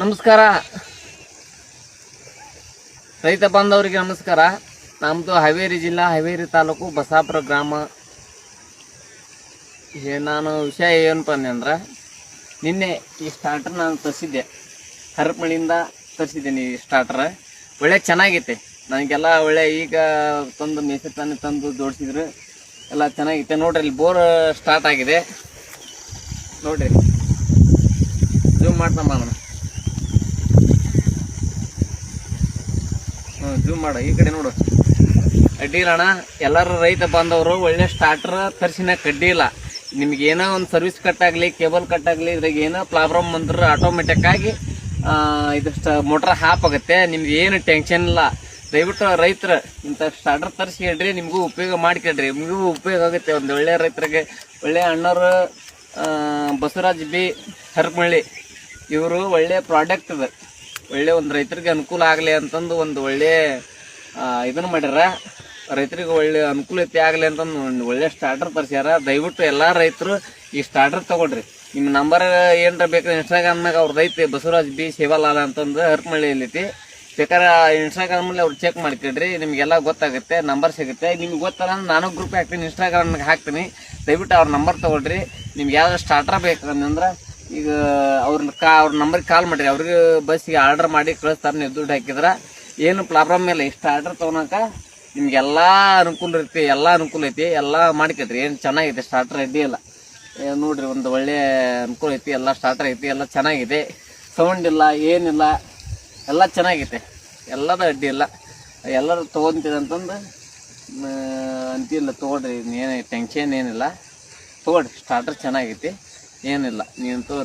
ನಮಸ್ಕಾರ ರೈತ ಬಾಂಧವರಿಗೆ ನಮಸ್ಕಾರ. ನಮ್ಮದು ಹಾವೇರಿ ಜಿಲ್ಲಾ, ಹಾವೇರಿ ತಾಲೂಕು, ಬಸಾಪುರ ಗ್ರಾಮ. ನಾನು ವಿಷಯ ಏನಪ್ಪ ಅಂದ್ರೆ, ನಿನ್ನೆ ಈ ಸ್ಟಾರ್ಟರ್ ನಾನು ತರಿಸಿದ್ದೆ, ಹರಪಳ್ಳಿಯಿಂದ ತರಿಸಿದ್ದೀನಿ. ಈ ಸ್ಟಾರ್ಟರ್ ಒಳ್ಳೆ ಚೆನ್ನಾಗೈತೆ, ನನಗೆಲ್ಲ ಒಳ್ಳೆ. ಈಗ ತಂದು ಮೇಸೆ ತಂದು ಜೋಡಿಸಿದ್ರು, ಎಲ್ಲ ಚೆನ್ನಾಗೈತೆ. ನೋಡ್ರಿ, ಇಲ್ಲಿ ಬೋರ್ ಸ್ಟಾರ್ಟ್ ಆಗಿದೆ ನೋಡ್ರಿ. ಜೂಮ್ ಮಾಡ್ತಮ್ಮ ನಾನು, ಜೂಮ್ ಮಾಡು, ಈ ಕಡೆ ನೋಡು. ಅಡ್ಡಿ ಇಲ್ಲ ಅಣ್ಣ, ಎಲ್ಲರೂ ರೈತ ಬಾಂಧವರು ಒಳ್ಳೆ ಸ್ಟಾರ್ಟರ್ ತರಿಸಿನ ಕಡ್ಡಿ ಇಲ್ಲ. ನಿಮ್ಗೆ ಏನೋ ಒಂದು ಸರ್ವಿಸ್ ಕಟ್ ಆಗಲಿ, ಕೇಬಲ್ ಕಟ್ ಆಗಲಿ, ಇದ್ರಾಗ ಏನೋ ಪ್ರಾಬ್ಲಮ್ ಬಂದ್ರೆ ಆಟೋಮೆಟಿಕ್ ಆಗಿ ಇದಷ್ಟು ಮೋಟ್ರ್ ಹಾಪ್ ಆಗುತ್ತೆ. ನಿಮ್ಗೆ ಏನು ಟೆನ್ಷನ್ ಇಲ್ಲ. ದಯವಿಟ್ಟು ರೈತರು ಇಂಥ ಸ್ಟಾರ್ಟರ್ ತರಿಸಿ ಹೇಳ್ರಿ, ನಿಮಗೂ ಉಪಯೋಗ ಮಾಡ್ಕೊಳ್ರಿ, ನಿಮಗೂ ಉಪಯೋಗ ಆಗುತ್ತೆ. ಒಂದು ಒಳ್ಳೆಯ ರೈತರಿಗೆ, ಒಳ್ಳೆಯ ಅಣ್ಣವರು ಬಸವರಾಜ್ ಬಿ ಹರಪಳ್ಳಿ, ಇವರು ಒಳ್ಳೆಯ ಪ್ರಾಡಕ್ಟ್ ಇದೆ. ಒಳ್ಳೆ ಒಂದು ರೈತರಿಗೆ ಅನುಕೂಲ ಆಗಲಿ ಅಂತಂದು ಒಂದು ಒಳ್ಳೆ ಇದನ್ನು ಮಾಡ್ಯಾರ. ರೈತರಿಗೆ ಒಳ್ಳೆ ಅನುಕೂಲತೆ ಆಗಲಿ ಅಂತಂದು ಒಂದು ಒಳ್ಳೆ ಸ್ಟಾರ್ಟರ್ ತರಿಸ್ಯಾರ. ದಯವಿಟ್ಟು ಎಲ್ಲ ರೈತರು ಈ ಸ್ಟಾರ್ಟರ್ ತೊಗೊಳ್ರಿ. ನಿಮ್ಮ ನಂಬರ್ ಏನರ ಬೇಕಾದ್ರೆ ಇನ್ಸ್ಟಾಗ್ರಾಮ್ನಾಗ ಅವ್ರದ್ದು ಐತಿ, ಬಸವರಾಜ್ ಬಿ ಸೇವಾಲಾಲ ಅಂತಂದು ಹರಪಳ್ಳಿಯಲ್ಲಿ ಐತಿ. ಬೇಕಾದ್ರೆ ಇನ್ಸ್ಟಾಗ್ರಾಮಲ್ಲಿ ಅವ್ರು ಚೆಕ್ ಮಾಡ್ಕೊಳ್ರಿ, ನಿಮಗೆಲ್ಲ ಗೊತ್ತಾಗುತ್ತೆ, ನಂಬರ್ ಸಿಗುತ್ತೆ. ನಿಮ್ಗೆ ಗೊತ್ತಲ್ಲ ಅಂದ್ರೆ ನಾನು ಗ್ರೂಪ್ ಹಾಕ್ತೀನಿ, ಇನ್ಸ್ಟಾಗ್ರಾಮ್ನಾಗ ಹಾಕ್ತೀನಿ. ದಯವಿಟ್ಟು ಅವ್ರ ನಂಬರ್ ತೊಗೊಳ್ರಿ. ನಿಮ್ಗೆ ಯಾವ್ದು ಸ್ಟಾರ್ಟರ್ ಬೇಕಂದ್ರೆ ಈಗ ಅವ್ರ ನಂಬರ್ಗೆ ಕಾಲ್ ಮಾಡಿರಿ, ಅವ್ರಿಗೆ ಬಸ್ಸಿಗೆ ಆರ್ಡರ್ ಮಾಡಿ ಕಳಿಸ್ತಾರೆ. ನೀವು ದುಡ್ಡು ಹಾಕಿದ್ರೆ ಏನು ಪ್ರಾಬ್ಲಮ್ ಇಲ್ಲ. ಇಷ್ಟು ಆರ್ಡರ್ ತೊಗೊಳಕ ನಿಮ್ಗೆಲ್ಲ ಅನುಕೂಲ ಇರ್ತಿ, ಎಲ್ಲ ಅನುಕೂಲ ಐತಿ, ಎಲ್ಲ ಮಾಡ್ಕೊಳ್ರಿ. ಏನು ಚೆನ್ನಾಗೈತೆ ಸ್ಟಾರ್ಟರ್, ಅಡ್ಡಿ ಇಲ್ಲ ನೋಡ್ರಿ. ಒಂದು ಒಳ್ಳೆ ಅನುಕೂಲ ಐತಿ, ಎಲ್ಲ ಸ್ಟಾರ್ಟರ್ ಐತಿ, ಎಲ್ಲ ಚೆನ್ನಾಗಿದೆ. ಸೌಂಡ್ ಇಲ್ಲ, ಏನಿಲ್ಲ, ಎಲ್ಲ ಚೆನ್ನಾಗೈತೆ, ಎಲ್ಲದ ಅಡ್ಡಿ ಇಲ್ಲ. ಎಲ್ಲರೂ ತೊಗೊತೀರಿ ಅಂತಂದು ಅಂತಿಲ್ಲ, ತೊಗೊಳ್ರಿ. ಏನು ಟೆನ್ಷನ್ ಏನಿಲ್ಲ, ತೊಗೊಳ್ರಿ. ಸ್ಟಾರ್ಟರ್ ಚೆನ್ನಾಗೈತಿ, ಏನಿಲ್ಲ. ನೀವಂತೂ